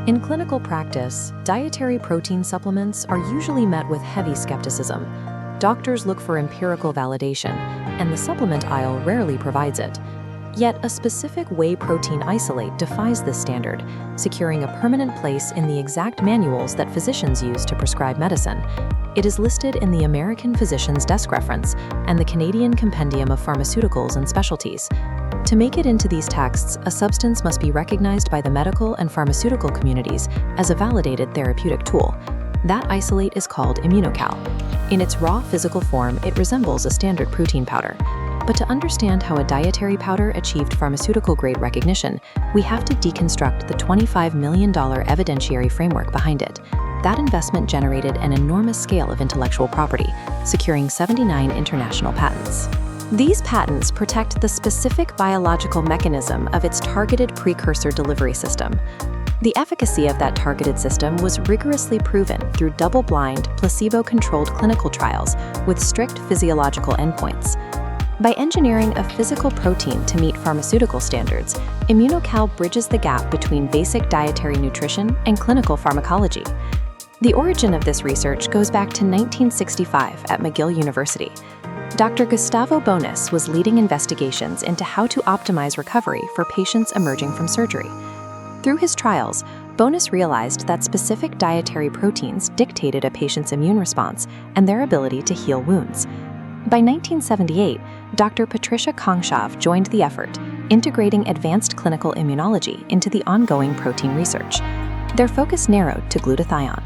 In clinical practice, dietary protein supplements are usually met with heavy skepticism. Doctors look for empirical validation, and the supplement aisle rarely provides it. Yet a specific whey protein isolate defies this standard, securing a permanent place in the exact manuals that physicians use to prescribe medicine. It is listed in the American Physician's Desk Reference and the Canadian Compendium of Pharmaceuticals and Specialties. To make it into these texts, a substance must be recognized by the medical and pharmaceutical communities as a validated therapeutic tool. That isolate is called ImmunoCal. In its raw physical form, it resembles a standard protein powder. But to understand how a dietary powder achieved pharmaceutical-grade recognition, we have to deconstruct the $25 million evidentiary framework behind it. That investment generated an enormous scale of intellectual property, securing 79 international patents. These patents protect the specific biological mechanism of its targeted precursor delivery system. The efficacy of that targeted system was rigorously proven through double-blind, placebo-controlled clinical trials with strict physiological endpoints. By engineering a physical protein to meet pharmaceutical standards, ImmunoCal bridges the gap between basic dietary nutrition and clinical pharmacology. The origin of this research goes back to 1965 at McGill University. Dr. Gustavo Bonis was leading investigations into how to optimize recovery for patients emerging from surgery. Through his trials, Bonis realized that specific dietary proteins dictated a patient's immune response and their ability to heal wounds. By 1978, Dr. Patricia Kongshav joined the effort, integrating advanced clinical immunology into the ongoing protein research. Their focus narrowed to glutathione.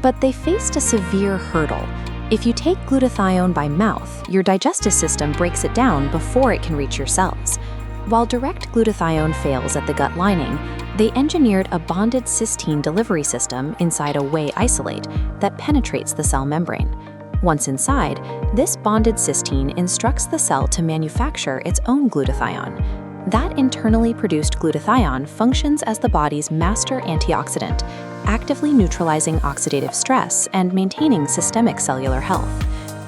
But they faced a severe hurdle. If you take glutathione by mouth, your digestive system breaks it down before it can reach your cells. While direct glutathione fails at the gut lining, they engineered a bonded cysteine delivery system inside a whey isolate that penetrates the cell membrane. Once inside, this bonded cysteine instructs the cell to manufacture its own glutathione. That internally produced glutathione functions as the body's master antioxidant, actively neutralizing oxidative stress and maintaining systemic cellular health.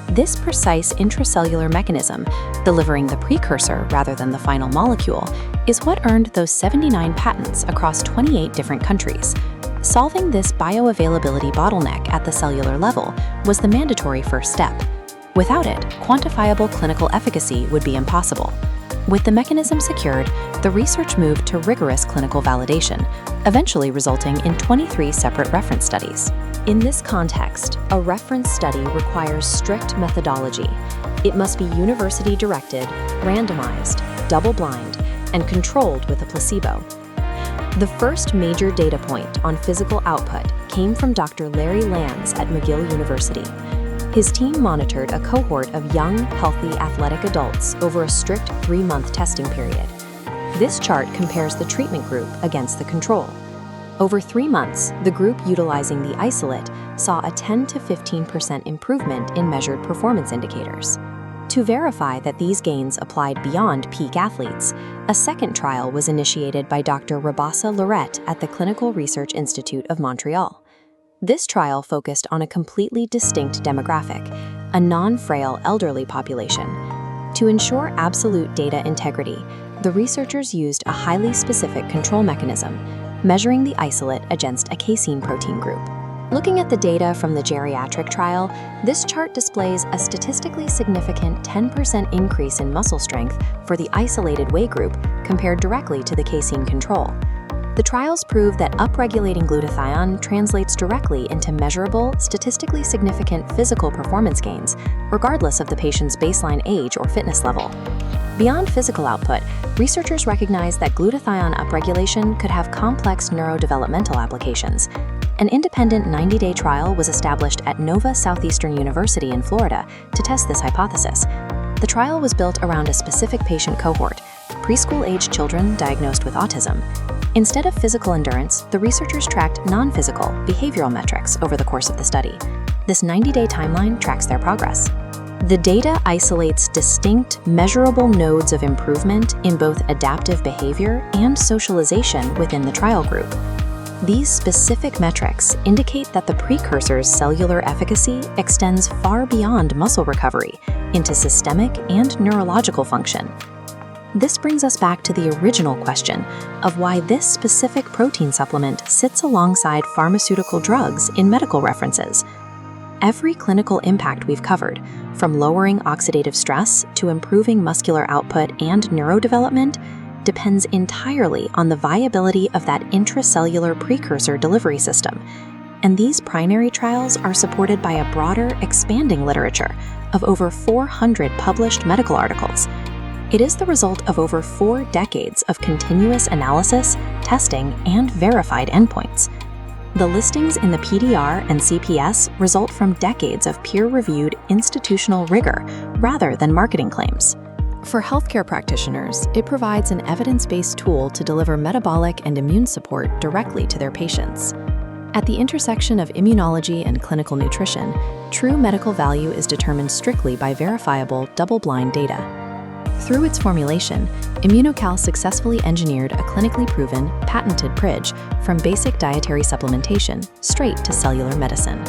This precise intracellular mechanism, delivering the precursor rather than the final molecule, is what earned those 79 patents across 28 different countries. Solving this bioavailability bottleneck at the cellular level was the mandatory first step. Without it, quantifiable clinical efficacy would be impossible. With the mechanism secured, the research moved to rigorous clinical validation, eventually resulting in 23 separate reference studies. In this context, a reference study requires strict methodology. It must be university-directed, randomized, double-blind, and controlled with a placebo. The first major data point on physical output came from Dr. Larry Lands at McGill University. His team monitored a cohort of young, healthy athletic adults over a strict 3-month testing period. This chart compares the treatment group against the control. Over 3 months, the group utilizing the isolate saw a 10 to 15% improvement in measured performance indicators. To verify that these gains applied beyond peak athletes, a second trial was initiated by Dr. Rabassa Lorette at the Clinical Research Institute of Montreal. This trial focused on a completely distinct demographic, a non-frail elderly population. To ensure absolute data integrity, the researchers used a highly specific control mechanism, measuring the isolate against a casein protein group. Looking at the data from the geriatric trial, this chart displays a statistically significant 10% increase in muscle strength for the isolated whey group compared directly to the casein control. The trials prove that upregulating glutathione translates directly into measurable, statistically significant physical performance gains, regardless of the patient's baseline age or fitness level. Beyond physical output, researchers recognize that glutathione upregulation could have complex neurodevelopmental applications. An independent 90-day trial was established at Nova Southeastern University in Florida to test this hypothesis. The trial was built around a specific patient cohort, preschool-age children diagnosed with autism. Instead of physical endurance, the researchers tracked non-physical, behavioral metrics over the course of the study. This 90-day timeline tracks their progress. The data isolates distinct, measurable nodes of improvement in both adaptive behavior and socialization within the trial group. These specific metrics indicate that the precursor's cellular efficacy extends far beyond muscle recovery into systemic and neurological function. This brings us back to the original question of why this specific protein supplement sits alongside pharmaceutical drugs in medical references. Every clinical impact we've covered, from lowering oxidative stress to improving muscular output and neurodevelopment, depends entirely on the viability of that intracellular precursor delivery system. And these primary trials are supported by a broader, expanding literature of over 400 published medical articles. It is the result of over 4 decades of continuous analysis, testing, and verified endpoints. The listings in the PDR and CPS result from decades of peer-reviewed institutional rigor rather than marketing claims. For healthcare practitioners, it provides an evidence-based tool to deliver metabolic and immune support directly to their patients. At the intersection of immunology and clinical nutrition, true medical value is determined strictly by verifiable, double-blind data. Through its formulation, ImmunoCal successfully engineered a clinically proven, patented bridge from basic dietary supplementation straight to cellular medicine.